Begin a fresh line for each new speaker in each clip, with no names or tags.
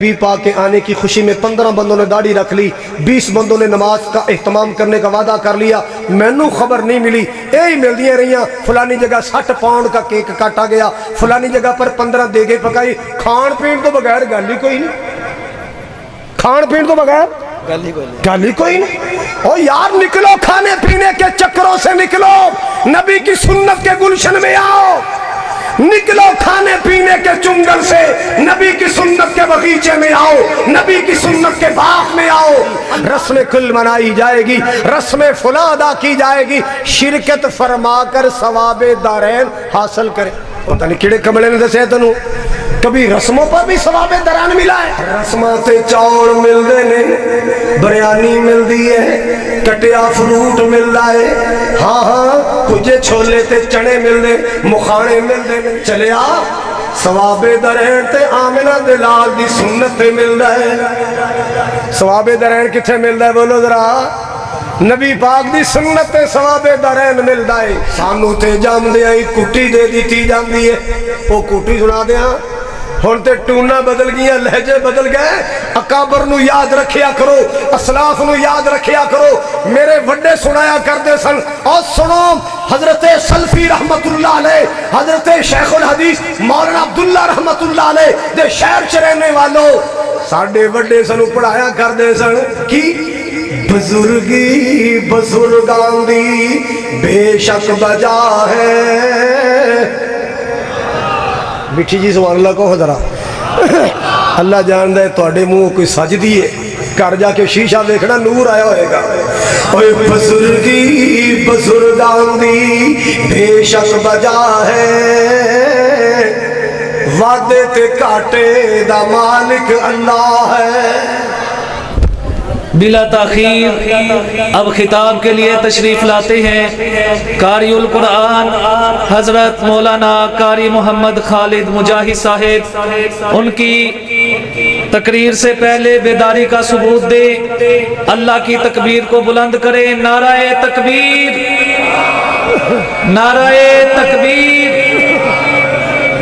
نبی پاک کے آنے کی خوشی میں 15 بندوں نے داڑھی رکھ لی، 20 بندوں نے نماز کا اہتمام کرنے کا وعدہ کر لیا، مینوں خبر نہیں ملی، یہی ملدی رہیاں، فلانی جگہ 60 پاؤنڈ کا کیک کاٹا گیا، فلانی جگہ پر 15 دیگے پکائی، کھان پین تو بغیر گل ہی کوئی نہیں، کھان پین تو بغیر گل ہی کوئی نہیں۔ او یار نکلو کھانے پینے کے چکروں سے، نکلو نبی کی سنت کے گلشن میں آؤ، نکلو کھانے پینے کے چنگل سے، نبی کی سنت کے باغیچے میں آؤ، نبی کی سنت کے باغ میں آؤ۔ رسم کل منائی جائے گی، رسم فلاں ادا کی جائے گی، شرکت فرما کر ثواب دارین حاصل کرے۔ پتہ نہیں کیڑے کملے نے دسے تنوں، کبھی رسموں پر بھی ثواب دران ملا ہے؟ رسموں تے چاول ملدے نے، بریانی ملدی ہے، کٹیا فروٹ ملدا ہے، ہاں ہاں کجے چھولے تے چنے ملدے، مکھانے ملدے نے، چلے آ ثواب درین تے آمنہ دلال دی سنت تے ملدا ہے۔ ثواب درین کتھے ملدا ہے بولو ذرا؟ نبی پاک دی سنت تے ثواب دارین ملدا ہے۔ سانو تے جام دے آئی کٹی دے دیتی جاندی ہے، وہ کٹی سنا دیاں، ہن تے ٹونا بدل گیا، لہجے بدل گئے۔ اکابر نو یاد رکھیا کرو، اسلاف نو یاد رکھیا کرو، میرے وڈے سنایا کردے سن۔ اور سنو حضرت سلفی رحمت اللہ علیہ، حضرت شیخ الحدیث مولانا عبداللہ رحمت اللہ علیہ دے شہر چ رہنے والوں، ساڈے وڈے سنو پڑھایا کردے سن کی بزرگی بزرگان دی بے شک بجا ہے۔ میٹھی جی سبحان اللہ کہو ذرا، اللہ جاندا ہے تواڈے منہ کوئی سجدی ہے، گھر جا کے شیشہ دیکھنا نور آیا ہوئے گا۔ اوے بزرگی بزرگان دی بے شک بجا ہے، وعدے تے کاٹے دا مالک اللہ ہے۔
بلا تاخیر اب خطاب کے لیے تشریف لاتے ہیں قاری القرآن حضرت مولانا قاری محمد خالد مجاہد صاحب۔ ان کی تقریر سے پہلے بیداری کا ثبوت دے، اللہ کی تکبیر کو بلند کریں، نعرہ تکبیر، نعرہ تکبیر،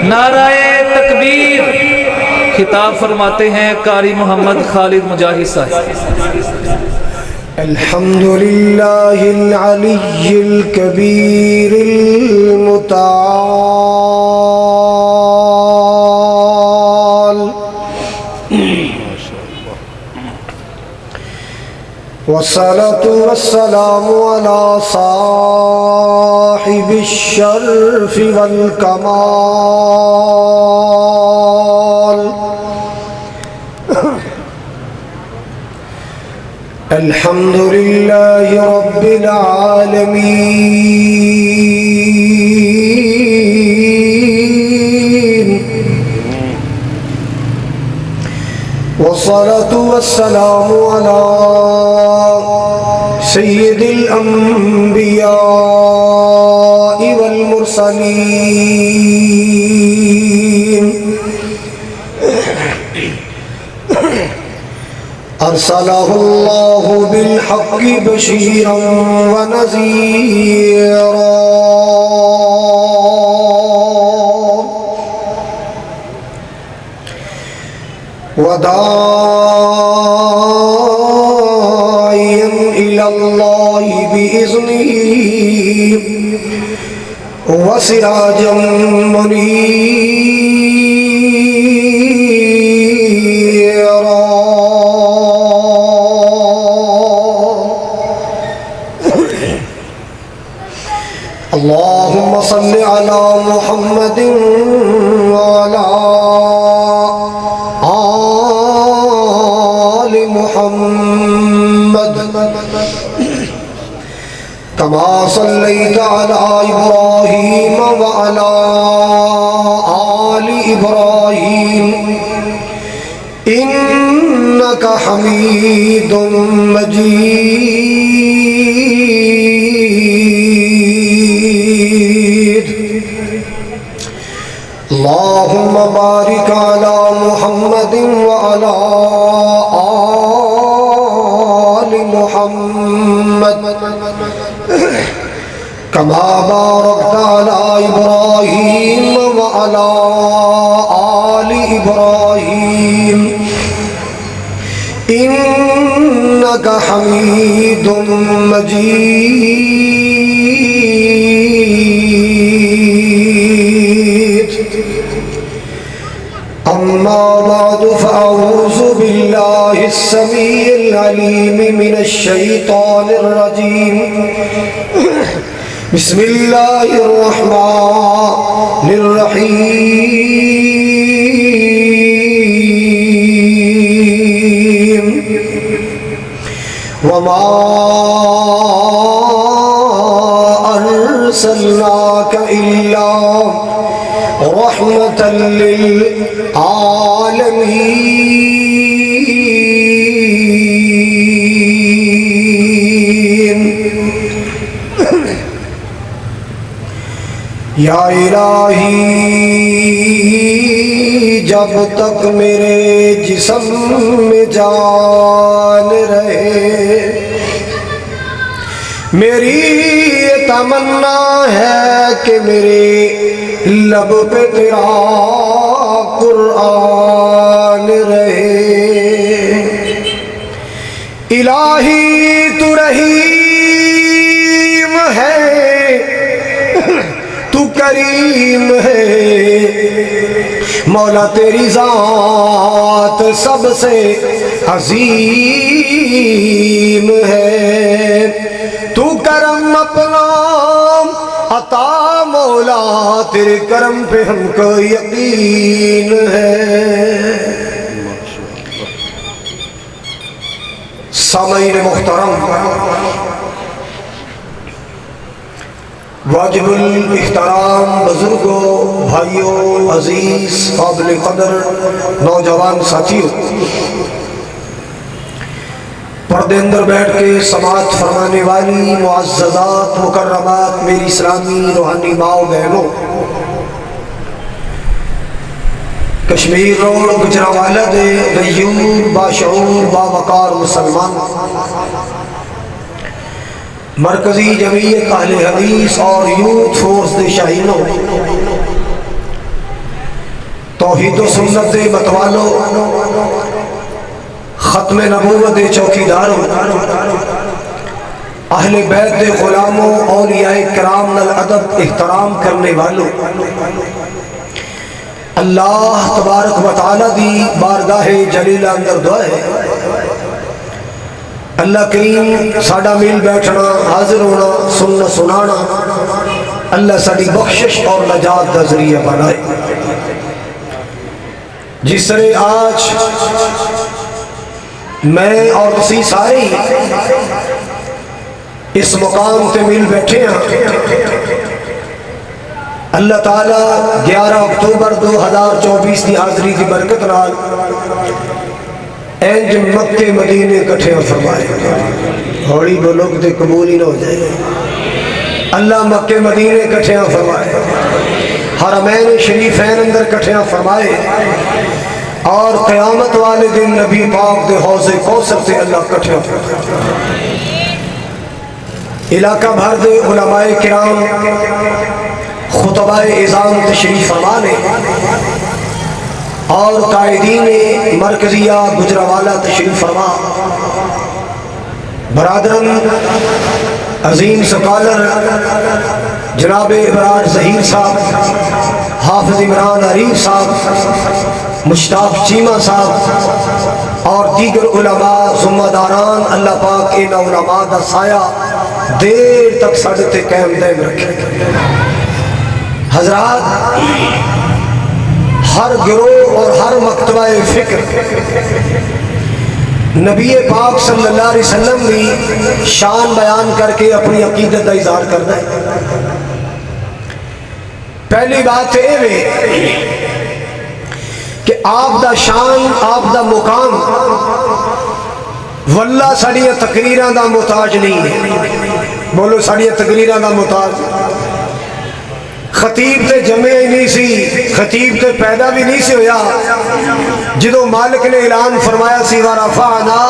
نعرہ تکبیر۔ خطاب فرماتے ہیں قاری محمد خالد مجاہد صاحب۔
الحمدللہ العلی الکبیر المتعال، والصلاة والسلام على صاحب الشرف والکمال، الحمدللہ رب العالمین، والصلاة والسلام على سید الانبیاء والمرسلین، ارسلہ اللہ بالحق بشیرا ونذیرا، وداعیا الی اللہ بإذنہ وسراجا منیرا۔ اللہم صل علی محمد وعلی آل محمد، کما صلیت علی ابراہیم وعلی آل ابراہیم انک حمید مجید۔ اللہم بارک علی محمد وعلی آل محمد، کما بارکت علی ابراہیم وعلی آل ابراہیم إنك حميد مجيد أما بعد فأعوذ بالله السميع العليم من الشيطان الرجيم بسم الله الرحمن الرحيم وما أرسلناك إلا رحمة للعالمين یا الہی جب تک میرے جسم میں جان رہے میری یہ تمنا ہے کہ میرے لب پہ تیرا قرآن رہے الہی تو رحیم ہے تو کریم ہے مولا تیری ذات سب سے عظیم ہے تو کرم اپنا عطا مولا تیرے کرم پہ ہم کو یقین ہے سامعین محترم واجب الاحترام بزرگوں بھائیوں عزیز قابل قدر نوجوان ساتھیوں پردے اندر بیٹھ کے سماعت فرمانے والی معززات مکرمات میری اسلامی روحانی ماؤں بہنوں کشمیر روڈ گجرانوالہ دے غیور باشعور باوقار مسلمان مرکزی جمعیت اہل حدیث اور یوتھ فورس دے شاہینوں توحید و سنت دے متوالوں ختم نبوت دے چوکیداروں اہل بیت دے غلاموں اولیاء کرام نال ادب احترام کرنے والوں اللہ تبارک و تعالی دی بارگاہ جلیلہ اندر دعا ہے اللہ کریم ساڈا مل بیٹھنا حاضر ہونا سننا سنانا اللہ ساڈی بخشش اور نجات کا ذریعہ بنائے جس طرح آج میں اور تسی سارے اس مقام تے مل بیٹھے ہیں اللہ تعالیٰ 11 اکتوبر 2024 کی حاضری کی برکت نال اینج مکے مدینے کٹھے فرمائے ہوڑی بولو کہ قبول ہی نہ ہو جائے اللہ مکے مدینے کٹھے فرمائے حرمین شریفین اندر کٹھے فرمائے اور قیامت والے دن نبی پاک دے حوض کوثر سے اللہ کٹھے فرمائے علاقہ بھر دے علماء کرام خطبہ اعظام تشریف فرمانے اور قائدین مرکزیہ گجرانوالہ تشریف فرما برادران عظیم سکالر جناب ابرار ظہیر صاحب حافظ عمران عریف صاحب مشتاق چیمہ صاحب اور دیگر علماء ذمہ داران اللہ پاک ان علماء دا سایہ دیر تک ساڈے تے قائم دائم رکھے حضرات ہر گروہ اور ہر مکتبہ فکر نبی پاک صلی اللہ علیہ وسلم بھی شان بیان کر کے اپنی عقیدت کا اظہار کرتا ہے پہلی بات یہ ہے کہ آپ دا شان آپ دا مقام واللہ ساڑیاں تقریران دا محتاج نہیں ہے بولو ساڑیاں تقریران دا محتاج خطیب تے جمعہ ہی نہیں سی خطیب تے پیدا بھی نہیں سی ہویا جدو مالک نے اعلان فرمایا سی وَرَفَعْنَا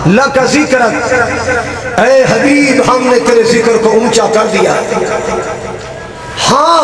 لَكَ ذِكْرَكَ اے حبیب ہم نے تیرے ذکر کو اونچا کر دیا ہاں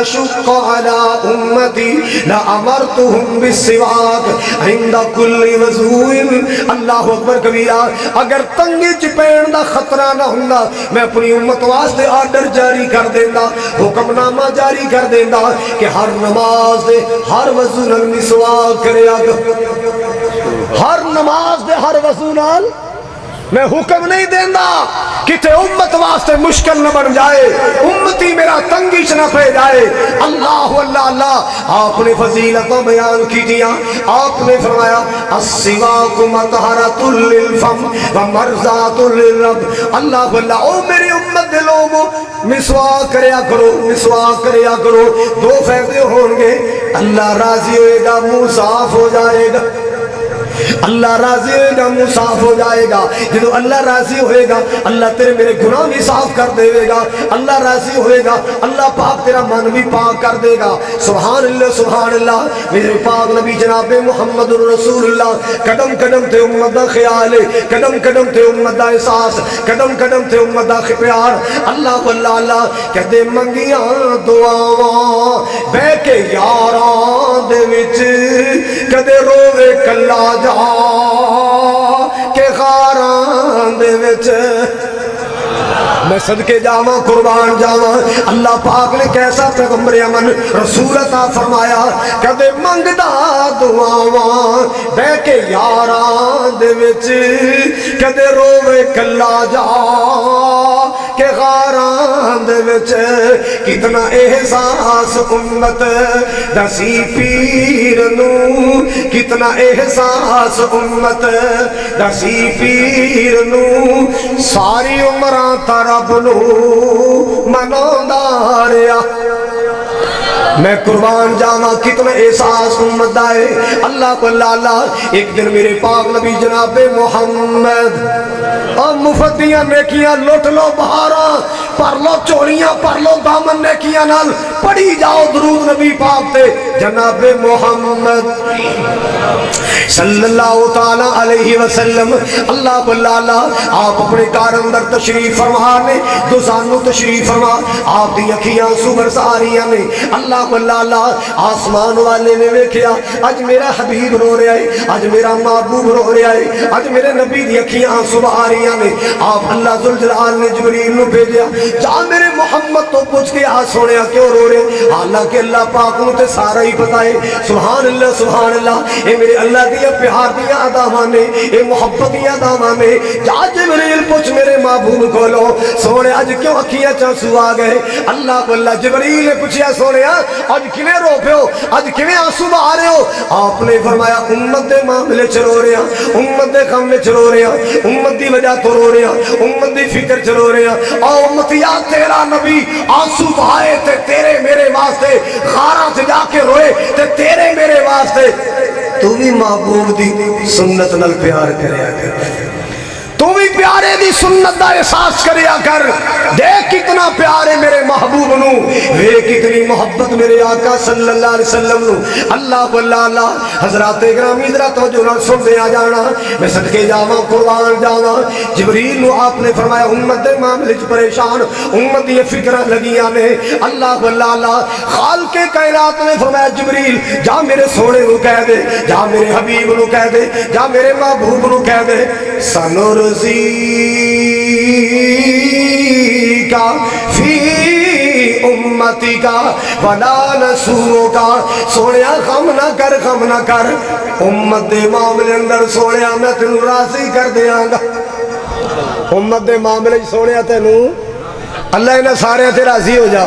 أشق على أمتي لأمرتهم بالسواك عند كل وضوء. اللہ اکبر کبیرہ. اگر تنگی چ پین دا خطرہ نہ ہوندا میں اپنی امت واسطے آرڈر جاری کر دیندا, حکم نامہ جاری کر دیندا کہ ہر نماز دے ہر وضو نال مسواک کریا کرو. ہر نماز دے ہر وضو نال میں حکم نہیں دینا کہ امت واسطے مشکل نہ بن جائے, امتی میرا تنگی چ نہ پہ جائے. اللہ اللہ اللہ. آپ نے فضیلتوں بیان کی دیا. آپ نے فرمایا السواک مطہرۃ للفم ومرضات للرب. اللہ اللہ. او میری امت دے لوگو مسواک کریا کرو, مسواک کریا کرو. دو فائدے ہوں گے, اللہ راضی ہوئے گا, منہ صاف ہو جائے گا. اللہ راضی ہوئے گا, منہ صاف ہو جائے گا. جدو اللہ راضی ہوئے گا اللہ تیرے میرے گناہ بھی صاف کر دے گا. اللہ راضی ہوئے گا اللہ پاک تیرا من بھی پاک کر دے گا. سبحان اللہ سبحان اللہ. میرے پاک نبی جناب محمد رسول اللہ قدم قدم تے امت دا خیال, قدم قدم تے امت دا احساس, قدم قدم تے امت دا پیار. اللہ اللہ اللہ. کہتے منگیاں دعاواں بہ کے یاراں دے وچ کدے روے کلا کہ غاراں دے وچ. میں صدقے جاواں قربان جاواں. اللہ پاک نے کیسا پیغمبر امن رسول عطا فرمایا. کدے منگدا دعاواں بہ کے یاراں دے وچ کدے روے کلا جا کہ غاراں دے وچ. کتنا احساس امت دسی پیر نو, کتنا احساس امت دسی پیر نو. ساری عمراں تا رب نو مناوندا رہیا. میں قربان جاواں کتنا احساس امت دا ہے. اللہ کو اللہ اللہ. ایک دن میرے پاک نبی جناب محمد اور مفتیاں نیکیاں لوٹ لو, بہاراں پر لو, چوڑیاں پر لو, دامن نیکیاں نال پڑھی جاؤ درود نبی پاک تے جناب محمد صلی اللہ تعالی علیہ وسلم. اللہ کو اللہ اللہ. آپ اپنے کار اندر تشریف فرما نے, دوزانو تشریف فرما. آپ دی اکھیاں سبر ساریاں نے. اللہ کو اللہ اللہ. آسمان والے نے ویکھیا اج میرا حبیب رو رہا ہے, اج میرا محبوب رو رہا ہے, اج میرے نبی دی اکھیاں سبر آ رہی نے. آپ اللہ ذوالجلال نے جبریل نو بھیجیا, جا میرے محمد تو پوچھ کے آ سونیا کیوں رو رہے. حالانکہ اللہ پاک نو تے سارا ہی پتہ ہے. سبحان اللہ سبحان اللہ. اے میرے اللہ دیا پیار دیا اداواں نے, اے محبت دیا اداواں نے. جا جبریل پوچھ میرے محبوب کو لو سونے اج کیوں اکھیاں چانسو آ گئے. اللہ کو اللہ. جبریل نے پوچھیا سونیا اج کیویں رو پے ہو, اج کیویں آنسو آ رہے ہو. آپ نے فرمایا امت دے معاملے چ رو رہے ہیں, امت دے غم وچ رو رہے ہیں, امت دی وجہ تو رو رہے ہیں, امت دی فکر چ رو رہے ہیں. او امتیا تیرا نبی آنسو بہائے تے تیرے میرے واسطے, غاراں تے جا کے روئے تے تیرے میرے واسطے. تو بھی محبوب دی سنت نال پیار کریا کر, تو بھی پیارے دی سنت دا احساس کریا کر. دیکھ کتنا پیارے میرے محبوب نو, وے کتنی محبت میرے آقا صلی اللہ علیہ وسلم نو. اللہ کو اللہ اللہ. حضرات گرامی ذرا توجہ نال سن دے آ جانا. میں صدقے جاواں قربان جاواں. جبریل نو آپ نے فرمایا امت دے معاملے چ پریشان, امت دی فکراں لگیاں نے. اللہ کو اللہ اللہ. خالق کائنات نے فرمایا جبریل جا میرے سونے نو کہہ دے, جا میرے حبیب نو کہہ دے, جا میرے محبوب نو کہہ دے سنرزی کا فی امتی کا ولا نسو کا. سونیا غم نہ کر, غم نہ کر. امت دے معاملے اندر سونیا میں تینوں راضی کر دیاں گا. امت دے معاملے سونیا تینوں اللہ انہاں سارے تے راضی ہو جا.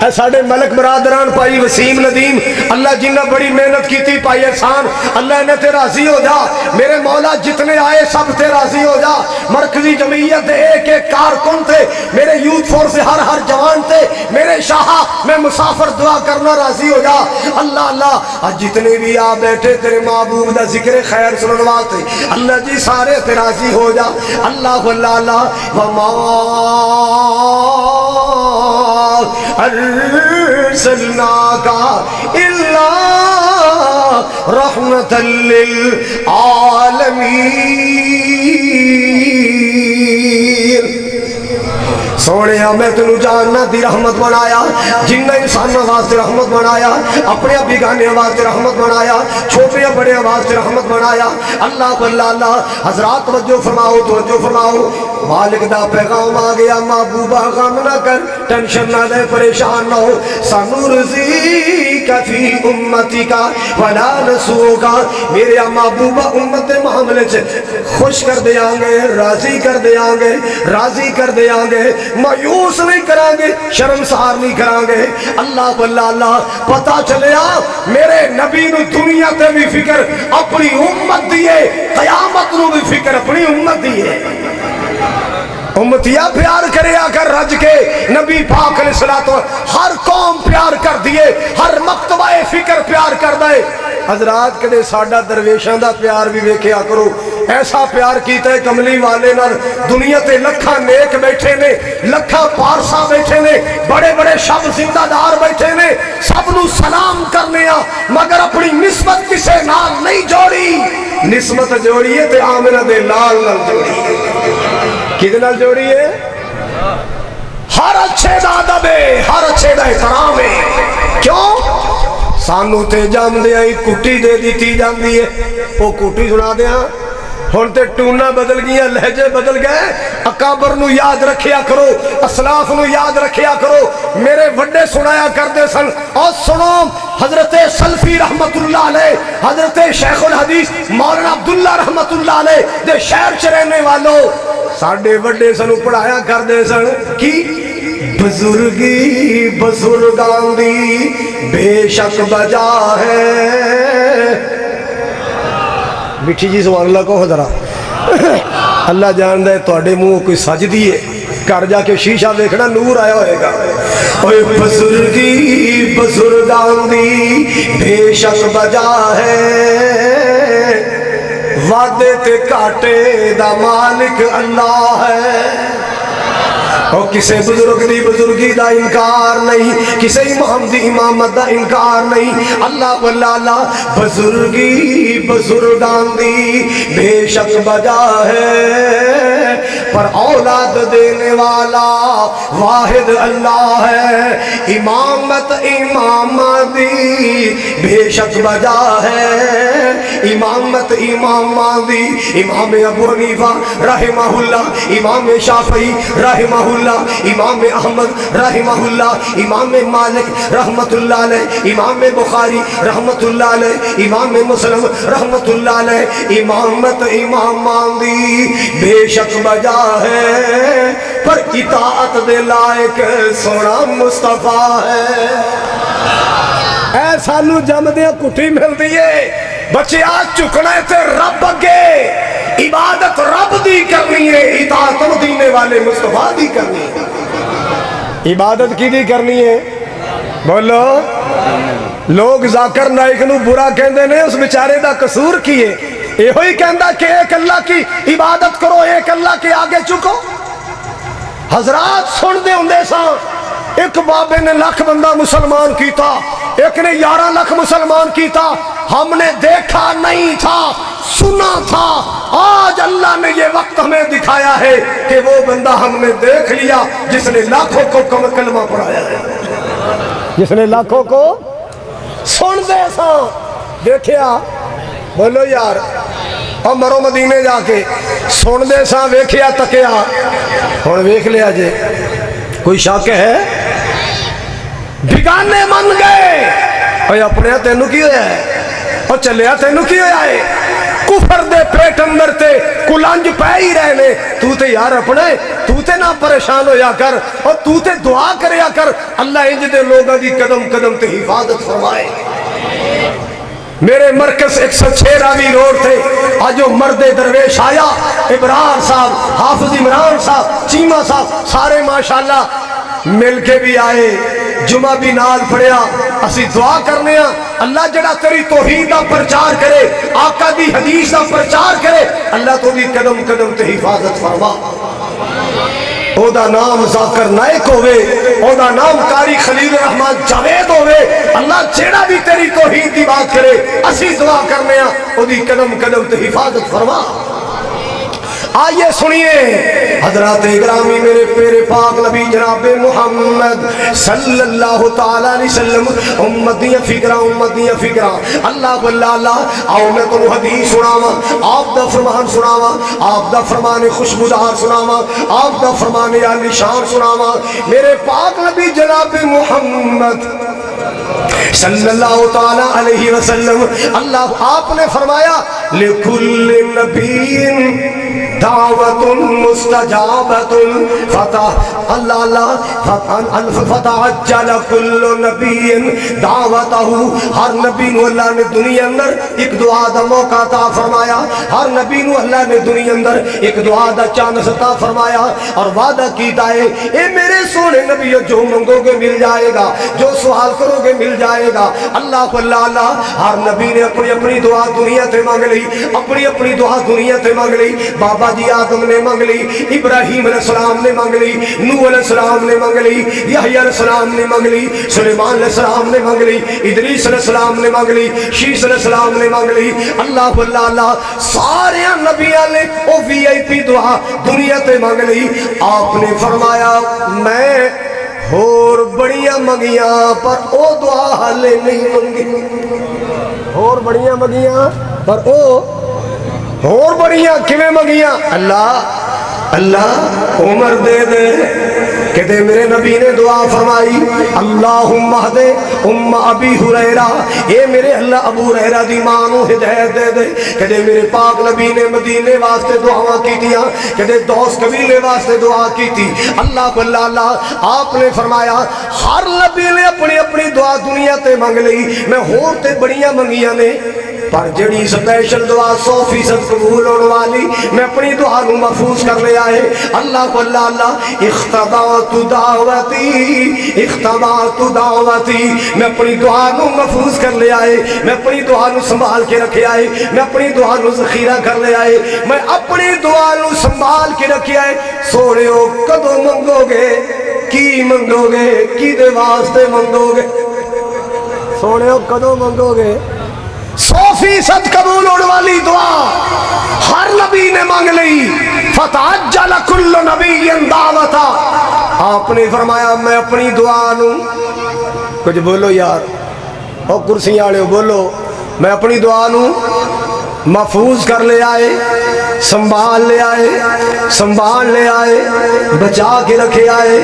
اے ساڑے ملک برادران پائی وسیم ندیم, اللہ جنہ بڑی محنت کی تھی پائی احسان, اللہ انہیں تے راضی ہو جا. میرے مولا جتنے آئے سب تے راضی ہو جا. مرکزی جمعیت ایک ایک کارکن تھے, میرے یوتھ فورس ہر جوان تھے, میرے شاہ میں مسافر دعا کرنا راضی ہو جا. اللہ اللہ. آج جتنے بھی آ بیٹھے تیرے محبوب دا ذکر خیر سنن واسطے, اللہ جی سارے تے راضی ہو جا. اللہ اللہ اللہ. وما ارسلناک الا رحمتا للعالمین. سونے میں تینوں جاننا دی رحمت بنایا، جنہ انسان واسطے رحمت بنایا، اپنے بیگانے واسطے رحمت بنایا، چھوٹے بڑے واسطے رحمت بنایا۔ اللہ اللہ حضرات توجہ فرماؤ، توجہ فرماؤ، مالک دا پیغام آ گیا، محبوبہ غم نہ کر، ٹینشن نہ لے، پریشان نہ ہو، سنرزیک فی امتی کا ولا نسوکا، میرے محبوبہ امت معاملے سے خوش کر دیا گے، راضی کر دیا گے، راضی کر دیا گے، مایوس نہیں کریں گے، شرمسار نہیں کریں گے۔ اللہ اللہ پتا چلیا میرے نبی نو دنیا تے بھی فکر اپنی امت دیئے، قیامت نو بھی فکر اپنی امت دیئے۔ امتیا پیار کریا کر رج کے، نبی پاک علیہ الصلوۃ ہر قوم پیار کر دیے، ہر مکتبہ فکر پیار کر دے۔ حضرات کدے ساڈا درویشاں دا پیار بھی ویکھیا کرو، ایسا پیار کیتا ہے کملی والے نال، دنیا تے لکھاں نیک بیٹھے نے، لکھاں پارسا بیٹھے نے، بڑے بڑے شب زندہ دار بیٹھے نے، سب نو سلام کرنے آ، مگر اپنی نسبت کسے نال نہیں جوڑی۔ نسبت جوڑی ہے تے آمنہ دے لال نال جوڑی ہے۔ کدے نال جوڑی ہے؟ ہر اچھے دا ادب ہے، ہر اچھے دا احترام ہے۔ کیوں؟ سانو تے جام دیا ہی کٹی دے دیتی جام دیئے، وہ کٹی سنا دیا ہون تے ٹونا بدل گیا، لہجے بدل گئے۔ اکابر نو یاد رکھیا کرو، اسلاف نو یاد رکھیا کرو، میرے وڈے سنایا کردے سن۔ اور سنو حضرت سلفی رحمت اللہ علیہ، حضرت شیخ الحدیث مولانا عبداللہ رحمت اللہ علیہ دے شہر چ رہنے والوں، ساڑھے وڈے سنو پڑھایا کردے سن کی بزرگی بزرگان دی بے شک بجا ہے۔ میٹھی جی سبحان اللہ کہو ذرا، اللہ جان دے تواڈے منہ کوئی سجدی ہے، گھر جا کے شیشہ دیکھنا نور آیا ہوئے گا۔ اوے بزرگی بزرگان دی بے شک بجا ہے، وعدے تے کاٹے دا مالک اللہ ہے۔ اور کسے بزرگ دی بزرگی دا انکار نہیں، کسے امام دی امامت دا انکار نہیں۔ اللہ اللہ بزرگی بزرگان دی بے شک بجا ہے، پر اولاد دینے والا واحد اللہ ہے۔ امامت امام دی بے شک بجا ہے، امامت امام دی، امام ابو حنیفہ رحمہ اللہ، امام شافعی رحمہ اللہ، امام احمد رحمہ اللہ، امام مالک رحمت اللہ علیہ، امام بخاری رحمت اللہ علیہ، امام مسلم رحمت اللہ علیہ۔ امامت امام دی بے شک بجا ہے، پر اطاعت دے لائق سونا مصطفیٰ ہے۔ اے سانو جم دیا کٹھی مل دیئے، بچے آج چکنا ہے تے رب اگے، عبادت رب دی کرنی ہے، اطاعت مدینے والے مصطفیٰ دی کرنی ہے۔ عبادت کی دی کرنی ہے؟ بولو۔ لوگ ذاکر نائک نو برا کہندے نے، اس بیچارے دا قصور کیے؟ یہ ہوئی کہندا کہ ایک اللہ کی عبادت کرو، ایک اللہ کے آگے چکو۔ حضرات سن دے ہوندے ساں، ایک بابے نے لاکھ بندہ مسلمان کیتا، ایک نے 11 لاکھ مسلمان کیتا، ہم نے دیکھا نہیں تھا، سنا تھا۔ آج اللہ نے یہ وقت ہمیں دکھایا ہے کہ وہ بندہ ہم نے دیکھ لیا جس نے لاکھوں کو کلمہ پڑھایا ہے، جس نے لاکھوں کو سن دے ساں دیکھیا۔ بولو یار، اور مرو مدینے جا کے سن دے ساں ویکھیا تکیا، ہن ویکھ لیا جے، کوئی شک ہے؟ بگانے من گئے، اور اپنے تینوں کی ہویا ہے، اور چلیا تینوں کی ہویا ہے؟ کفر دے پیٹ اندر تے کلنج پہ ہی رہنے، تو تے یار اپنے تو تے نہ پریشان ہویا کر، اور تو تے دعا کریا کر اللہ انج دے لوگاں دی قدم قدم تے حفاظت فرمائے۔ میرے مرکز 106 راوی روڈ تھے، آج جو مرد درویش آیا، ابرار صاحب، حافظ عمران صاحب، چیمہ صاحب، سارے ماشاءاللہ مل کے بھی آئے، جمعہ بھی نال پڑھیا۔ اسی دعا کرنے ہاں اللہ جڑا تیری توحید دا پرچار کرے، آقا دی حدیث دا پرچار کرے، اللہ تو دی قدم قدم تے حفاظت فرما۔ او دا نام ذاکر نائک ہوئے، او دا نام قاری خلیل الرحمن جاوید ہوئے، اللہ جڑا بھی تیری توحید دی بات کرے، اسی دعا کرنے ہاں او دی قدم قدم تے حفاظت فرما۔ آئیے سنیے حضرات گرامی میرے پیارے پاک نبی جناب محمد صلی اللہ تعالی علیہ وسلم امت دیاں فکراں اللہ اللہ آؤ میں تمہیں حدیث سناواں آپ دا فرمان سناواں آپ دا فرمان خوشبودار سناواں آپ دا فرمان عالی شان سناواں میرے پاک نبی جناب محمد صلی اللہ تعالی علیہ وسلم اللہ آپ نے فرمایا لکل نبی دعوت مستجابت فتح اللہ فتعجل کل نبی دعوتہ ہر نبی نو اللہ نے دنیا اندر ایک دعا دا موقع عطا فرمایا ہر نبی نو اللہ نے دنیا اندر ایک دعا دا چانس عطا فرمایا اور وعدہ کیتا ہے اے میرے سونے نبی جو منگو گے مل جائے گا جو سوال کرو گے مل جائے گا اللہ ہر نبی نے اپنی اپنی دعا دنیا تے مانگ لی اپنی اپنی دعا دنیا تے مانگ لی بابا جی آدم نے مانگ لی ابراہیم علیہ السلام نے مانگ لی نوح علیہ السلام نے مانگ لی یحییٰ علیہ السلام نے مانگ لی سلیمان علیہ السلام نے مانگ لی ادریس علیہ السلام نے مانگ لی شیس علیہ السلام نے مانگ لی اللہ سارے نبیاں نے او وی آئی پی دعا دنیا تے مانگ لی آپ نے فرمایا میں اور بڑیاں مگیاں پر او دعا حالے نہیں منگی اور بڑیاں مگیاں پر اور بڑیاں کیویں مگیاں اللہ عمر دے دے کہتے میرے نبی نے دعا فرمائی اللہم اہدے ابی ہریرہ اے میرے اللہ ابو ہریرہ دی مانو ہدایت دے دے کہتے میرے پاک نبی نے مدینے واسطے دعا کی تھی کہتے دوست قبیلے واسطے دعا کی تھی اللہ آپ نے فرمایا ہر نبی نے اپنی اپنی دعا دنیا تے مانگ لی میں ہوتے بڑیاں منگیاں نے پر جڑی سپیشل دعا 100% قبول ہونے والی میں اپنی دعا نو محفوظ کر لیا ہے اللہ اختبات دعوتی میں اپنی دعا نو محفوظ کر لیا ہے میں اپنی دعا نو سنبھال کے رکھیا ہے میں اپنی دعا نو ذخیرہ کر لیا ہے میں اپنی دعا نو سنبھال کے رکھیا ہے سوڑے ہو کدو منگو گے کی منگو گے کی دے واسطے منگو گے سوڑے ہو کدو منگو گے 100% قبول ہونے والی دعا ہر نبی نے مانگ لی فتعجل کل نبی دعوتا آپ نے فرمایا میں اپنی دعا نو کچھ بولو یار اور کرسی آڑے بولو میں اپنی دعا نو محفوظ کر لے آئے سنبھال لے آئے بچا کے رکھے آئے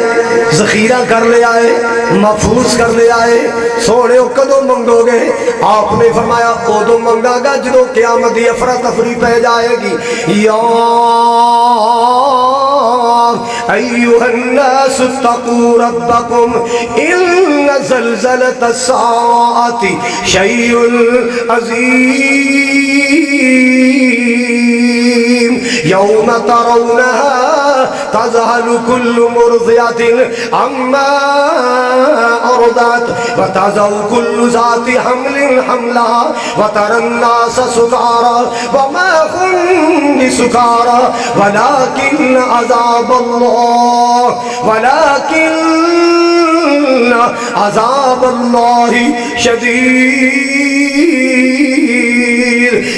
ذخیرہ کر لے آئے محفوظ کر لے آئے سوڑے ہو کدو منگو گے آپ نے فرمایا ادو منگا گا جدو قیامت دی افراتفری پہ جائے گی یا ایوہ الناس اتقوا ربکم ان زلزلۃ الساعۃ شیء عظیم یوم ترونها تذهل كل مرضعة عما أرضعت وتضع كل ذات حمل حملها وترى الناس سكارى وما هم بسكارى ولكن عذاب الله شدید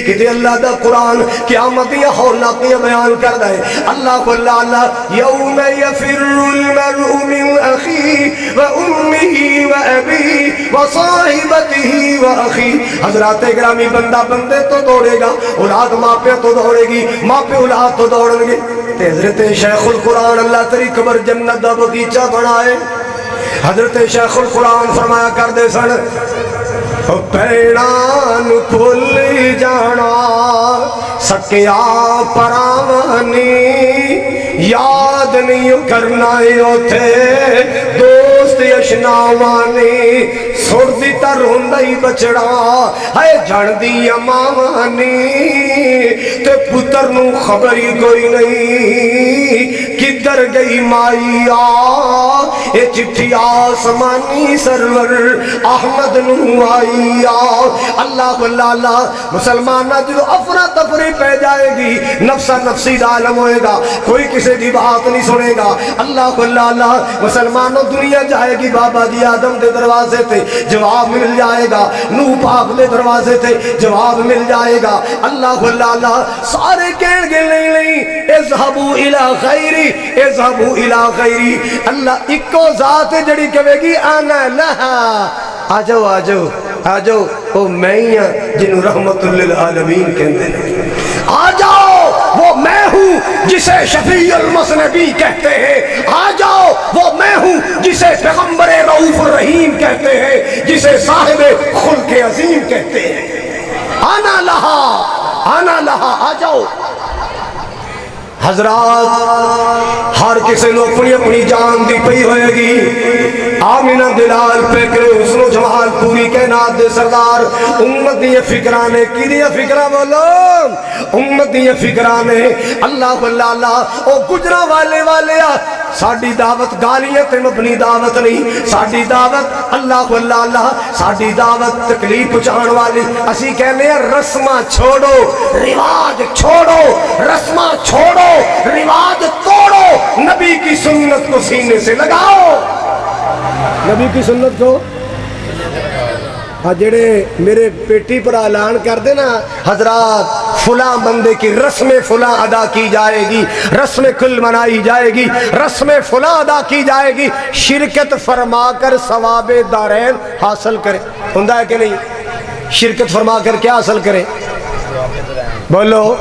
کہ اللہ دا قرآن قیامت یا ہولناکیاں بیان کر دے اللہ یوم یفر المرء من اخی و امی و ابی و صاحبتی و اخی حضرات گرامی بندہ بندے تو دوڑے گا اولاد ماں پہ تو دوڑے گی ماں پہ اولاد تو دوڑیں گے حضرت شیخ القرآن اللہ تری قبر جنت دا بغیچہ بنائے حضرت شیخ القرآن فرمایا کر دے سن پیڑان کھل جانا سکیا پرامانی یاد نہیں کرنا اوتھے دوست اشناوانی سردی تر ہوندائی بچڑا ہے جھڑ دی امامانی تے پتر نو خبری کوئی نہیں کدھر گئی مائی اے چٹھی آسمانی سرور احمد نو آئی اللہ مسلمانہ جو افراتفری پہ جائے گی نفسا نفسی دا عالم ہوئے گا کوئی کسی دی بات نہیں سنے گا اللہ مسلمانوں دنیا جائے گی بابا جی آدم دے دروازے تے جواب مل جائے گا، نوح پاک دے دروازے تے جواب مل جائے گا۔ اللہ اللہ سارے کہن گے نہیں نہیں اذهبوا الى غیری اذهبوا الى غیری، اللہ اکو ذات جڑی کہے گی انا لہا، آجو آجو آجو، وہ میں ہی ہاں جنہوں رحمت للعالمین کہندے ہیں، آ جاؤ وہ میں ہوں جسے شفیع المذنبین کہتے ہیں، آ جاؤ وہ میں ہوں جسے پیغمبر رؤوف الرحیم کہتے ہیں، جسے صاحب خلق عظیم کہتے ہیں۔ آنا لہا آ جاؤ۔ حضرات ہر کسی نے اپنی اپنی جان دی پئی ہوئے گی، آمینہ دلال پہ کرے حسن و جمال پوری کائنات دے سردار، امت دی فکرانے کی دی فکرہ بولو، امت دی فکرانے اللہ اللہ او گجرہ والے ساڑی دعوت گالیاں تے مبنی دعوت نہیں، ساڑی دعوت اللہ اللہ ساڑی دعوت تکلیف پہنچان والی، اسی کہنے ہیں رسمہ چھوڑو رواج چھوڑو، رسمہ چھوڑو رواج توڑو، نبی کی سنت کو سینے سے لگاؤ، نبی کی سنت کو جڑے میرے پیٹی پر اعلان کر دینا حضرات فلاں بندے کی رسم فلاں ادا کی جائے گی، رسم کل منائی جائے گی، رسم فلاں ادا کی جائے گی، شرکت فرما کر ثواب دارین حاصل کرے، ہوندہ ہے کہ نہیں؟ شرکت فرما کر کیا حاصل کرے؟ بولو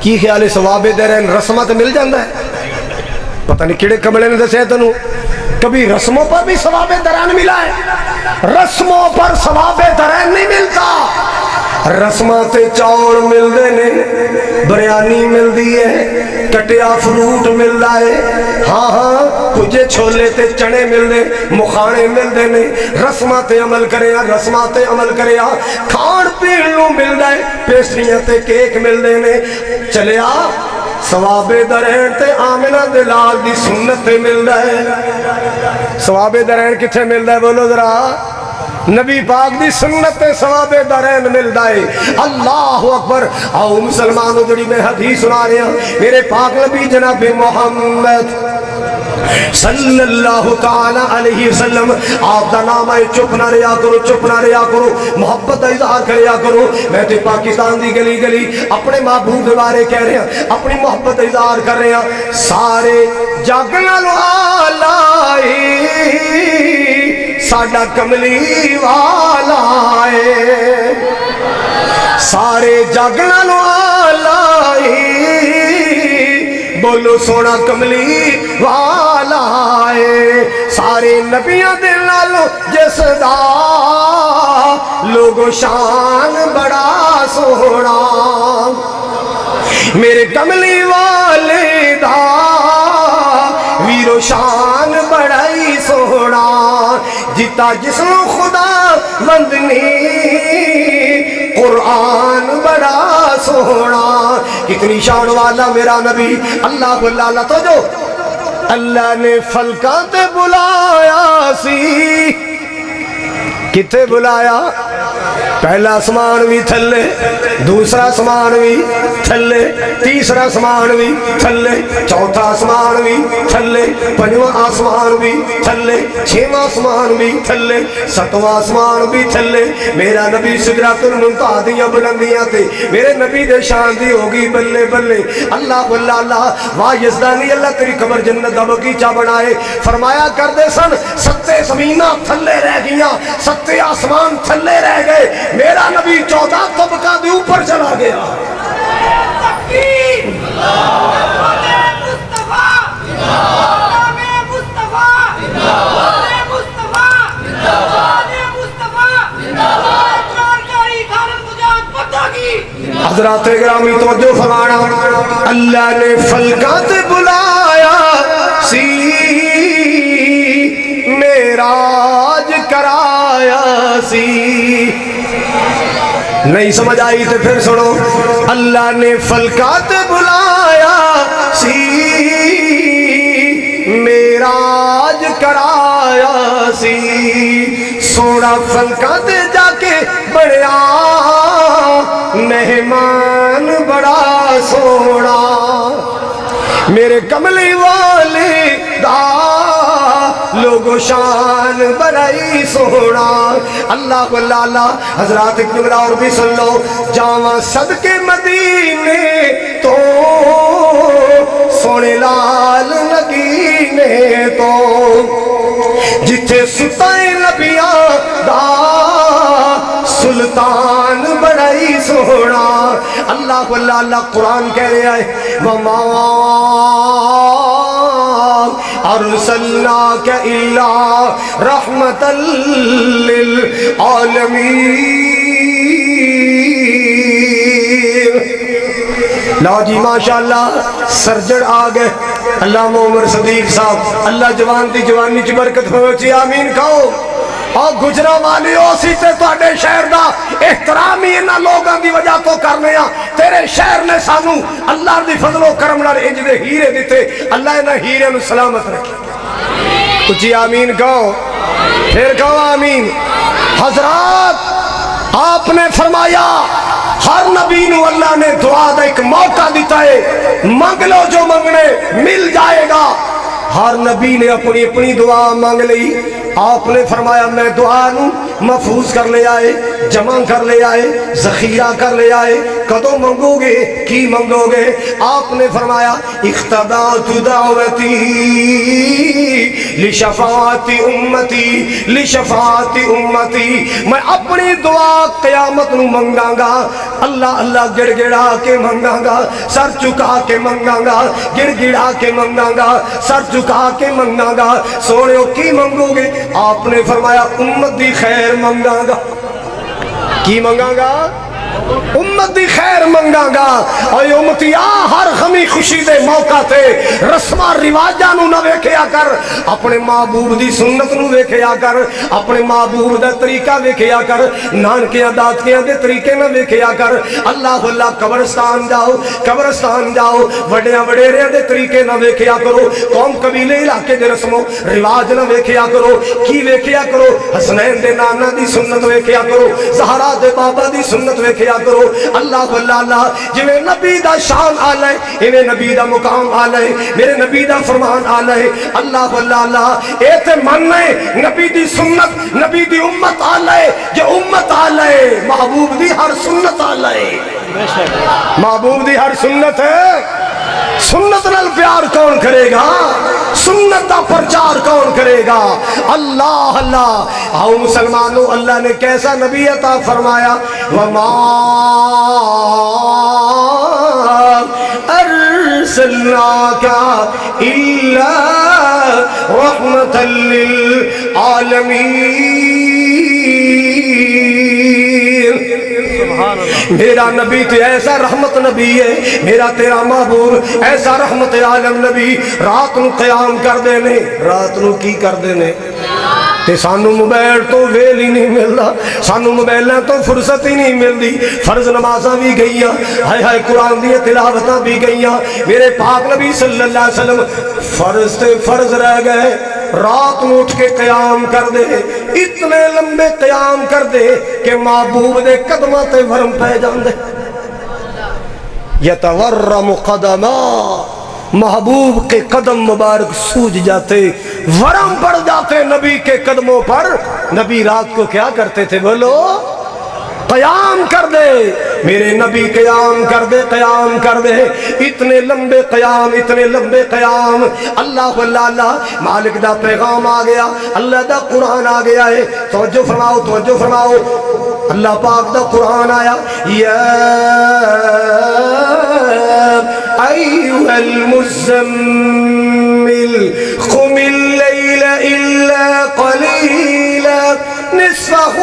کی خیال ہے؟ ثواب دارین رسمت مل جاندہ ہے؟ پتہ نہیں کیڑے کملے نے دسے تنوں کبھی رسموں پر بھی ثواب درین ملا ہے؟ رسموں پر ثواب درین نہیں ملتا، رسماتے چاول مل دے نے، بریانی مل دی ہے، کٹیا فروٹ مل دائے، ہاں ہاں کجھے چھولے تے چنے مل دے، مخانے مل دے نے، رسماتے عمل کرے ہیں، رسماتے عمل کرے ہیں، کھان پیلوں مل دائے، پیسٹریاں تے کیک مل دے نے، چلے آ ثواب درین تے آمنہ دلال دی سنت تے مل رہے، ثواب درین کتھے مل رہے بولو ذرا؟ نبی پاک دی سنت تے ثواب درین مل رہے۔ اللہ اکبر۔ آؤ مسلمانوں جڑی میں حدیث سنا رہے ہیں، میرے پاک نبی جناب محمد صلی اللہ تعالی علیہ وسلم آپ دا نام ہے، چپ نہ رہا کرو، چپ نہ رہا کرو، محبت دا اظہار کریا کرو۔ میں تے پاکستان دی گلی گلی اپنے محبوب دے بارے کہہ رہے ہیں، اپنی محبت دا اظہار کر رہے ہیں، سارے جاگنا لو آلائی ساڈا کملی والا ہے، سارے جاگنا لو آلائی بولو سونا کملی والا ہے، سارے نبیاں دے نالو جس دا لوگو شان بڑا سونا، میرے کملی والے دا ویرو شان بڑا ہی سونا، جتا جسم خدا وندنی قرآن بڑا سونا، کتنی شان والا میرا نبی۔ اللہ اللہ تو جو اللہ نے فلکاں تے بلایا سی، کتے بلایا؟ پہلا آسمان بھی تھلے، دوسرا آسمان بھی تھلے، تیسرا آسمان بھی تھلے، چوتھا آسمان بھی تھلے، پنجواں آسمان بھی تھلے، چھواں آسمان بھی تھلے، ستواں آسمان بھی تھلے، میرا نبی سدرۃ المنتہا دیاں بلندیاں تے میرے نبی دے شان دی ہوگی بلے بلے۔ اللہ اللہ اللہ واہ یزدانی اللہ تیری قبر جنت دا باغیچہ بنائے، فرمایا کر دے سن ستے زمیناں تھلے رہ گیاں، ستے آسمان تھلے رہ گئے، میرا نبی 14 طبقہ دے اوپر چلا گیا۔ حضرات گرامی توجہ فرمانا، اللہ نے فلکات بلایا سی، معراج کرایا سی، نہیں سمجھ آئی تو پھر سنو، اللہ نے فلکات بلایا سی، معراج کرایا سی، سونا فلکات جا کے بڑیا مہمان بڑا سونا، میرے کملی والے دا لوگو شان بڑائی سونا اللہ اللہ حضرات ایک جملہ اور بھی سن لو جاواں صدقے مدینے تو سونے لال نگینے تو جتھے ستائیں نبیاں دا سلطان بڑائی سونا اللہ اللہ قرآن کہہ رہا ہے وما ارسلناک الا رحمتا للعالمین لو جی ماشاءاللہ سرجن آ گئے علامہ عمر صدیق صاحب اللہ جوان دی جوانی چ برکت ہوئے چی آمین کہو اور گجرا والی اسی تے تواڈے شہر دا احترام ہی انہاں لوگاں دی وجہ تو کرنے ہاں تیرے شہر نے سانو اللہ دی فضل و کرم نال انج دے ہیرے دتے اللہ انہاں ہیرے نو سلامت رکھے اچھی آمین کہو پھر کہو آمین حضرات آپ نے فرمایا ہر نبی نو اللہ نے دعا دا ایک موقع دیتا ہے مانگ لو جو مانگنے مل جائے گا ہر نبی نے اپنی اپنی دعا مانگ لی آپ نے فرمایا میں دعا نو محفوظ کر لے آئے جمع کر لے آئے ذخیرہ کر لے آئے کدوں منگو گے کی منگو گے آپ نے فرمایا اختبات دعوتی لشفاعت امتی لشفاعت امتی میں اپنی دعا قیامت نو منگاں گا اللہ اللہ گڑ گڑا کے منگاں گا سر چکا کے منگاں گا گڑ گڑا کے منگاں گا سر چکا کے منگاں گا سوڑیو کی منگو گے آپ نے فرمایا امت دی خیر منگاں گا کی منگاں گا امت دی خیر منگاں گا اور امتیا ہر غمی خوشی دے موقع تے رسمہ رواجاں نو نہ ویکھیا کر اپنے محبوب دی سنت نو ویکھیا کر اپنے محبوب دا طریقہ ویکھیا کر نانکیاں دادکیاں دے طریقے نہ ویکھیا کر اللہ اللہ قبرستان جاؤ وڈیاں وڈیریاں دے طریقے نہ ویکھیا کرو قوم قبیلے علاقے دے رسم و رواج نہ ویکھیا کرو کی ویکھیا کرو حسنین دے نانا دی سنت ویکھیا کرو زہرا دے بابا دی سنت ویکھیا کرو اللہ اللہ جویں نبی دا شان آلے انہیں نبی دا مقام آلے میرے نبی دا فرمان آلے اللہ اللہ اے تے مننے نبی دی سنت نبی دی امت آلے جو امت آلے محبوب دی ہر سنت آلے محبوب دی ہر سنت ہے سنت نال پیار کون کرے گا سنت دا پرچار کون کرے گا اللہ اللہ آؤ مسلمانوں اللہ نے کیسا نبی عطا فرمایا وما ارسلناک الا رحمتا للعالمین میرا نبی تو ایسا رحمت نبی ہے میرا تیرا محبوب ایسا رحمت عالم نبی رات نو قیام کر دینے رات نو کی کر دینے تے سانو موبائل تو ویل ہی نہیں ملدا سانو موبائلاں تو فرصت ہی نہیں ملدی فرض نمازاں بھی گئیاں ہائے ہائے قرآن دی تلاوتاں بھی گئیاں میرے پاک نبی صلی اللہ علیہ وسلم فرض تے فرض رہ گئے رات میں اٹھ کے قیام کر دے اتنے لمبے قیام کر دے کہ محبوب دے قدمہ تے ورم پہ جان دے یتورم قدمہ محبوب کے قدم مبارک سوج جاتے ورم پڑ جاتے نبی کے قدموں پر نبی رات کو کیا کرتے تھے بولو قیام کر دے میرے نبی قیام کر دے اتنے لمبے قیام اللہ اللہ مالک دا پیغام آ گیا اللہ دا قرآن آ گیا ہے توجہ فرماؤ اللہ پاک دا قرآن آیا یا ایوہ المزمل قم اللیل الا قلیلا نصفه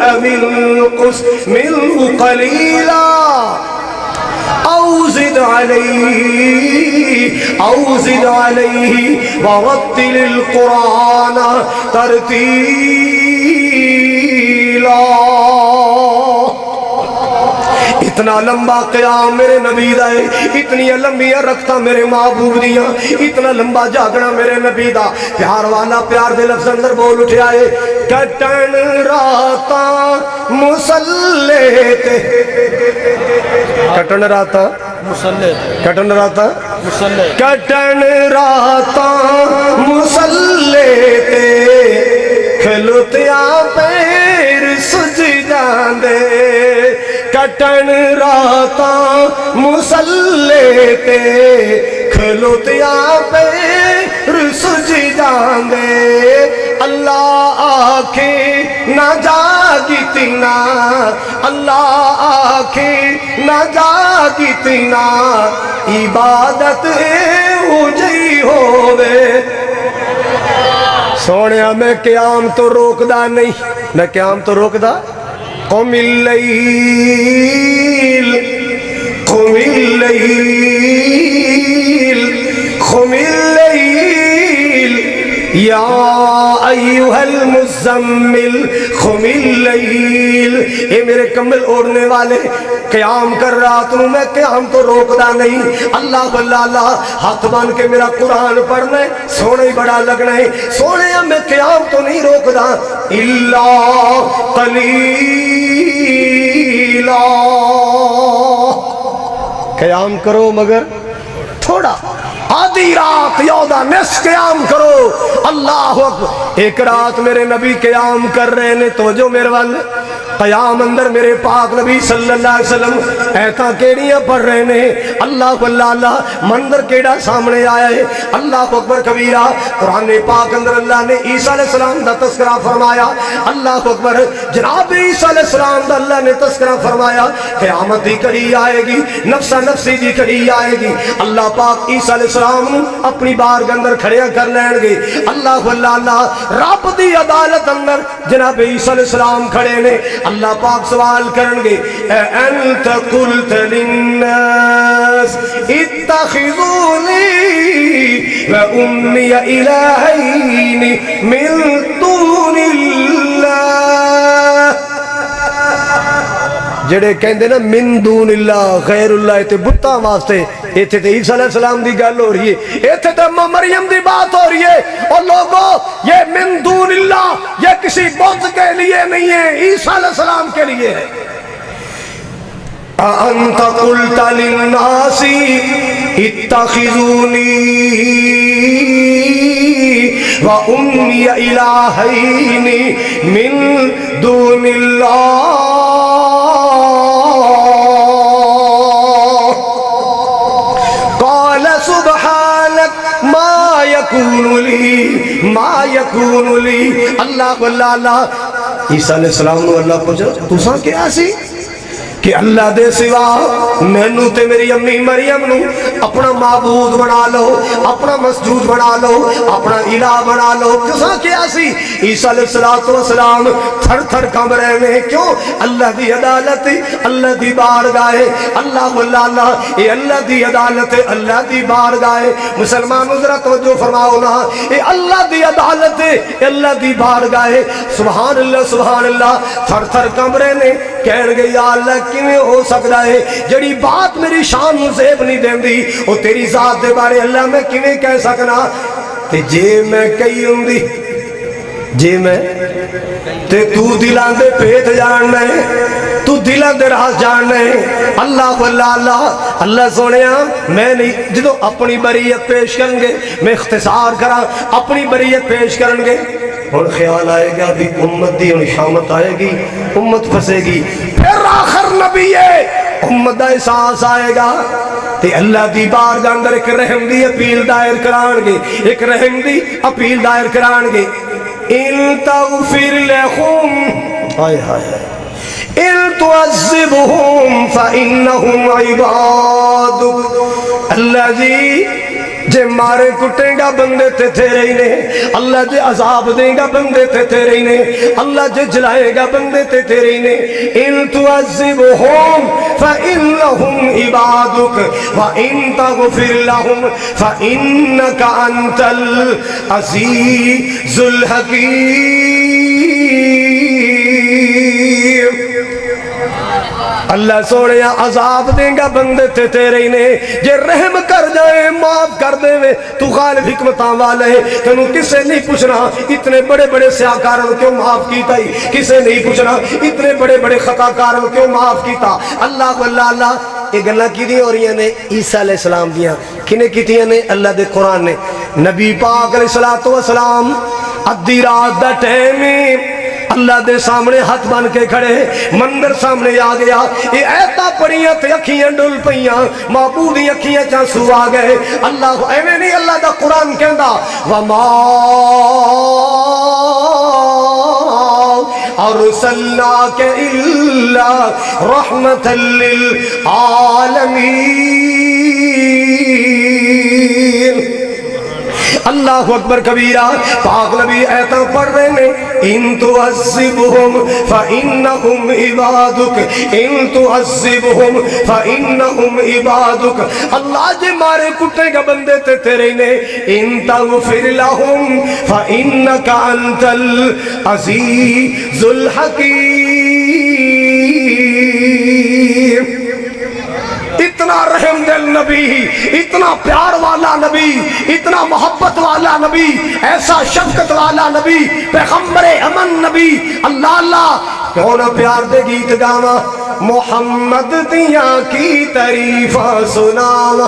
أو انقص منه قليلا أو زد عليه ورتل القرآن ترتيلا اتنا لمبا قیام میرے نبی دا ہے اتنی لمبیاں رکھتا میرے محبوب دیاں اتنا لمبا جاگنا میرے نبی دا پیار والا پیار دے لفظ اندر بول اٹھے آئے کٹن راتا مسلح تے کٹن راتا کٹن راتاں مسلے تے کھلوتیاں پیر سج جاندے کٹن راتاں مسلے تے کھلوتیاں پیر سج جاندے اللہ آکھے نہ جاگی تینا اللہ آکھے نہ جاگی تینا عبادت ہو جئی ہووے سونیا میں قیام تو روکدا نہیں میں قیام تو روکدا قم اللیل قم اللیل قم اللیل یا ایھا المزمل قم اللیل اے میرے کمبل اوڑھنے والے قیام کر رات نو میں قیام تو روکدا نہیں اللہ اللہ ہاتھ بان کے میرا قرآن پڑھنا ہے سونے ہی بڑا لگنا ہے سونے میں قیام تو نہیں روکدا الا قلیلا قیام کرو مگر تھوڑا آدھی رات یودہ نصف قیام کرو اللہ اکبر ایک رات میرے نبی قیام کر رہے نے توجہ میرے والے قیام اندر میرے پاک نبی صلی اللہ علیہ وسلم ایتھا کیڑیاں پڑھ رہے نے اللہ اللہ منظر کیڑا سامنے آیا ہے اللہ اکبر کبیرہ قرآن پاک اندر اللہ نے عیسیٰ علیہ السلام دا تذکرہ فرمایا اللہ اکبر جناب عیسیٰ علیہ السلام دا اللہ نے تذکرہ فرمایا قیامت دی کڑی آئے گی نفسہ نفسی دی کڑی آئے گی اللہ پاک عیسیٰ علیہ السلام اپنی بار کے اندر کھڑیاں کر لین گے اللہ رب دی عدالت اندر جناب عیسیٰ علیہ السلام کھڑے نے اللہ پاک سوال کرن گے انت قلت للناس اتخذونی و امی الہین من دون اللہ جڑے کہندے نا من دون اللہ غیر اللہ تے بتاں واسطے ایتھے تے عیسیٰ علیہ السلام دی گل ہو رہی ہے ایتھے تے مریم دی بات ہو رہی ہے اور لوگوں یہ من دون اللہ یہ کسی بت کے لیے نہیں ہے عیسیٰ علیہ السلام کے لیے ہے انت قلت للناس اتخذونی و امی الہین من دون اللہ ما یکون لی اللہ عیسیٰ علیہ السلام نے اللہ پوچھا تساں کیا سی کہ اللہ دے سوا مینوں تے میری امی مریم نو اپنا معبود بنا لو اپنا مسجود بنا لو اپنا الہ بنا لو تساں کیا سی عیسیٰ علیہ السلام تھر تھر کام رہے ہیں کیوں اللہ دی عدالت اللہ دی بارگاہ اللہ اے اللہ دی عدالت اللہ دی بارگاہ مسلمانوں ذرا توجہ فرماؤ نا اے اللہ دی عدالت اللہ دی بارگاہ سبحان اللہ تھر تھر کام رہے ہیں کہن گے یا اللہ کیویں ہو سکتا ہے جڑی بات میری شان نوں زیب نہیں دیندی او تیری ذات دے بارے اللہ میں کیویں کہہ سکنا تے جے میں کہی ہوندی جے میں تے تو دلاں دے پیت جاننا ہے تو دلاں دے راز جاننا ہے اللہ سونیا میں نہیں جدو اپنی بریت پیش کرن گے میں اختصار کراں اپنی بریت پیش کرن گے اور خیال آئے گا بھی امت دی اور شامت آئے گی امت پھنسے گی پھر آخر نبی ہے امت دا احساس آئے گا تے اللہ دی بارگاہ اندر ایک رحم دی اپیل دائر کران گے ایک رحم دی اپیل دائر کران گے ان تغفر لہم آئے آئے ان تعذبہم فإنہم عبادک اللہ جی جے مارے کٹے گا بندے تے تیرے ہی نے اللہ جے عذاب دے گا بندے تے تیرے ہی نے اللہ جے جلائے گا بندے تے تیرے ہی نے ان تعذبہم فإنہم عبادک وإن تغفر لہم فإنک انت العزیز الحکیم اللہ سوڑے عذاب دیں گا بندے تے تیرے نے جے رحم کر جائے معاف کر دے وے تو غالب حکمتاں والے تنو کسے نہیں پوچھنا اتنے بڑے بڑے سیاکاروں کیوں معاف کیتا ہی کسے نہیں پوچھنا اتنے بڑے بڑے خطا کاروں کیوں معاف کیتا اللہ یہ گلاں کیدیاں ہو رہی نے عیسیٰ علیہ السلام دیاں کنے کیتیاں نے اللہ دے قرآن نے نبی پاک علیہ السلام ادھی رات دا ٹائم اللہ دے سامنے ہاتھ بن کے کھڑے مندر سامنے آ گیا یہ ایتا پڑیاں تے اکھیاں ڈل پیاں معبود دی اکھیاں چانسو آ گئے اللہ ایویں نہیں اللہ دا قرآن کہندا وما ارسلناک الا رحمتا للعالمین اللہ اکبر کبیرہ پاک نبی ایتا پڑھ رہے ہیں ان تعذبہم فإنہم عبادک ان تعذبہم فإنہم عبادک اللہ جے مارے کٹے گا بندے تے تیرے نے ان تغفر لہم فإنک انت العزیز الحکیم اتنا رحم دل نبی اتنا پیار والا نبی اتنا محبت والا نبی ایسا شفقت والا نبی پیغمبر امن نبی اللہ اللہ کیوں نہ پیار دے گیت گاوا محمد دیاں کی تعریف سناوا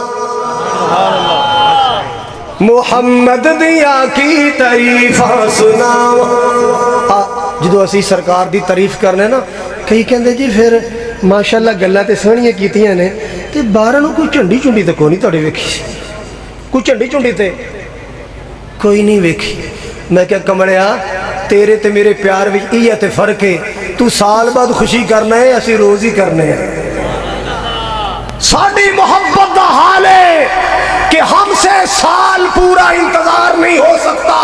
محمد دیاں کی تعریف سناوا جدو اسی سرکار دی تعریف کرنے نا کئی کہندے جی پھر ماشاءاللہ گلہ تے سونیاں کیتیاں نے تے باہر نو کوئی چنڈی چنڈی تے کوئی نہیں توڑے ویکھی کوئی چنڈی چنڈی تے کوئی نہیں ویکھی میں کیا کمڑیا تیرے تے میرے پیار وچ ایہ تے فرق ہے تو سال بعد خوشی کرنا ہے اسی روز ہی کرنے ہیں ساڈی محبت دا حال ہے کہ ہم سے سال پورا انتظار نہیں ہو سکتا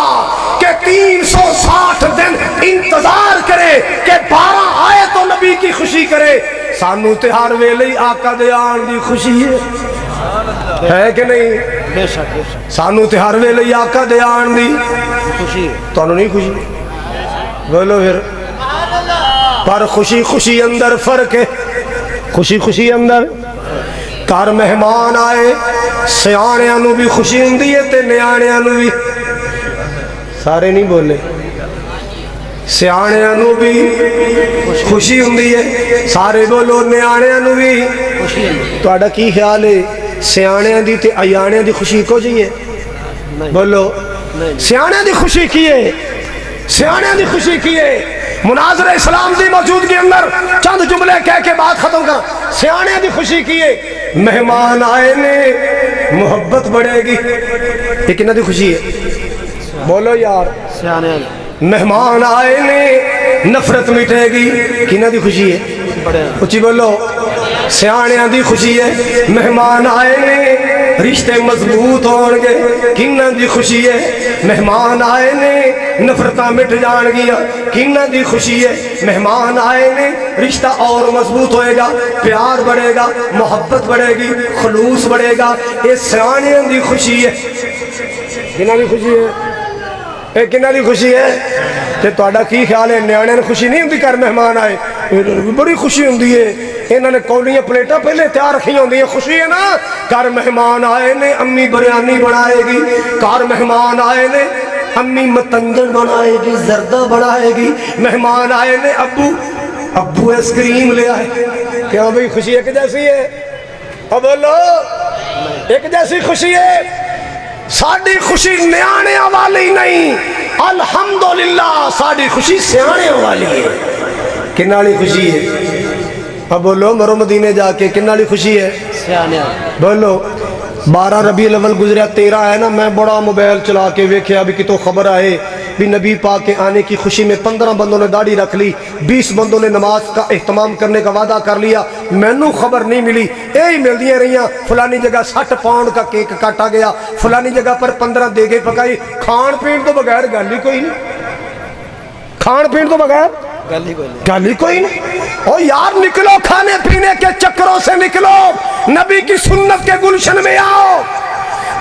کہ 360 دن انتظار کرے کہ 12 آئے تو نبی کی خوشی کرے سانو تہار ویلے آقا دے آن دی خوشی ہے کہ نہیں
بے شک بے شک
سانو تہار ویلے آقا دے آن دی
خوشی
تو انہوں نہیں خوشی بولو پھر پر خوشی خوشی اندر فرق ہے خوشی خوشی اندر کار مہمان آئے سیانیاں نو بھی خوشی ہوندی ہے تے نیانیاں نو بھی سارے نہیں بولے سیانیاں نو بھی خوشی ہوندی ہے سارے بولو نیانیاں نو بھی تو آڈا کی خیال ہے سیانیاں دی تے ایانیاں دی خوشی کو جائیے بولو سیانیاں دی خوشی کیے سیانیاں دی خوشی کیے مناظر اسلام دی موجودگی اندر چند جملے کہہ کے بات ختم کر سیانیاں دی خوشی کیے مہمان آئے نے محبت بڑھے گی یہ کنہ دی خوشی ہے بولو یار
سیانے
مہمان آئے نے نفرت مٹے گی کنہ دی خوشی ہے
بڑے
اچھی بولو سیانیاں دی خوشی ہے مہمان آئے نے رشتے مضبوط ہون گے کنہ دی خوشی ہے مہمان آئے نے نفرتاں مٹ جان گیا کنہ دی خوشی ہے مہمان آئے نے رشتہ اور مضبوط ہوئے گا پیار بڑھے گا محبت بڑھے گی خلوص بڑھے گا یہ سیانیاں دی خوشی ہے کنہ دی خوشی ہے کنہ دی خوشی ہے کہ توڑا کی خیال ہے نیانے نے خوشی نہیں ہوندی کر مہمان آئے بڑی خوشی ہوندی ہے انہوں نے کولیاں پلیٹاں پہلے تیار رکھی ہوندی ہے خوشی ہے نا کر مہمان آئے نے امی بریانی بنائے گی کار مہمان آئے نے امی متنگن بنائے گی زردہ بنائے گی مہمان آئے نے ابو ایس کریم لے آئے کیا بھئی خوشی ایک جیسی ہے اب بولو ایک جیسی خوشی ہے ساڑی خوشی نیانے والی نہیں الحمدللہ ساڑی خوشی سیانے والی ہے کنالی خوشی ہے اب بولو مرو مدینے جا کے کنالی خوشی ہے
سیانے
بولو 12 ربیع الاول گزریا 13 ہے نا میں بڑا موبائل چلا کے ویکھیا بھی کتوں خبر آئے بھی نبی پاک کے آنے کی خوشی میں 15 بندوں نے داڑھی رکھ لی 20 بندوں نے نماز کا اہتمام کرنے کا وعدہ کر لیا مینوں خبر نہیں ملی یہی مل دیاں رہیاں فلانی جگہ 60 پاؤنڈ کا کیک کاٹا گیا فلانی جگہ پر 15 دیگے پکائی کھان پین تو بغیر گل ہی کوئی نہیں کھان پین تو بغیر گل ہی کوئی نہیں او یار نکلو کھانے پینے کے چکروں سے نکلو نبی کی سنت کے گلشن میں آؤ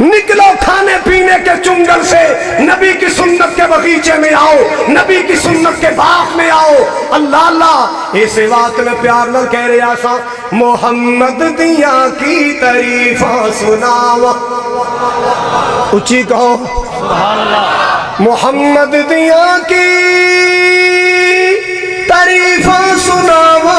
نکلو کھانے پینے کے چنگل سے نبی کی سنت کے بغیچے میں آؤ نبی کی سنت کے باغ میں آؤ اللہ اللہ اسے وقت میں پیار نہ کہہ رہا سا محمد دیاں کی تعریفاں سناوا اچھی کہو
سبحان اللہ
محمد دیاں کی تعریفاں سناوا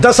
10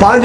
5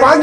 5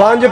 5